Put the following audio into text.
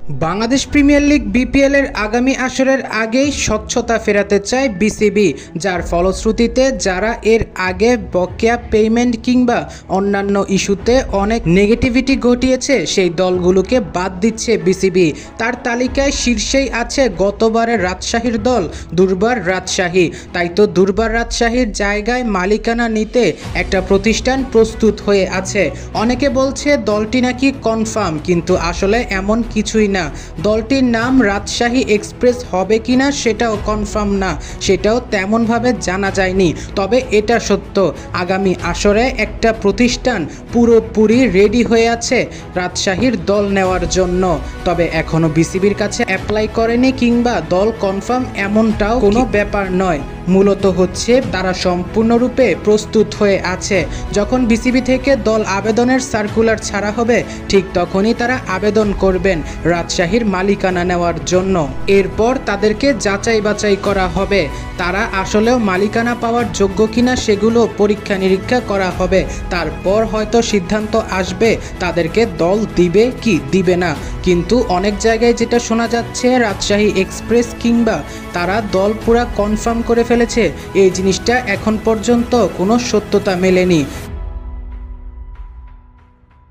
Bangladesh premier league BPL এর আগামী আসরের আগেই স্বচ্ছতা ফেরাতে চায় বিসিবি, যার ফলশ্রুতিতে যারা এর আগে বকেয়া পেমেন্ট কিংবা অন্যান্য ইস্যুতে অনেক নেগেটিভিটি ঘটিয়েছে সেই দলগুলোকে বাদ দিচ্ছে বিসিবি। তার তালিকায় শীর্ষেই আছে গতবারের রাজশাহীর দল দুর্বার রাজশাহী। তাই তো দুর্বার রাজশাহীর জায়গায় মালিকানা নিতে একটা প্রতিষ্ঠান প্রস্তুত হয়ে আছে। অনেকে বলছে দলটি নাকি কনফার্ম, কিন্তু আসলে এমন কিছুই না। দলটির নাম রাজশাহী এক্সপ্রেস হবে কিনা সেটাও কনফার্ম না, সেটাও তেমনভাবে জানা যায়নি। তবে এটা সত্য, আগামী আসরে একটা প্রতিষ্ঠান পুরোপুরি রেডি হয়ে আছে রাজশাহীর দল নেওয়ার জন্য। তবে এখনও বিসিবির কাছে অ্যাপ্লাই করেনি কিংবা দল কনফার্ম এমনটাও কোনো ব্যাপার নয়। মূলত হচ্ছে তারা সম্পূর্ণরূপে প্রস্তুত হয়ে আছে। যখন বিসিবি থেকে দল আবেদনের সার্কুলার ছাড়া হবে ঠিক তখনই তারা আবেদন করবেন রাজশাহীর মালিকানা নেওয়ার জন্য। এরপর তাদেরকে যাচাই বাছাই করা হবে, তারা আসলেও মালিকানা পাওয়ার যোগ্য কিনা সেগুলো পরীক্ষা নিরীক্ষা করা হবে। তারপর হয়তো সিদ্ধান্ত আসবে তাদেরকে দল দিবে কি দিবে না। কিন্তু অনেক জায়গায় যেটা শোনা যাচ্ছে রাজশাহী এক্সপ্রেস কিংবা তারা দল পুরা কনফার্ম করে ফেলেছে, এই জিনিসটা এখন পর্যন্ত কোনো সত্যতা মেলেনি।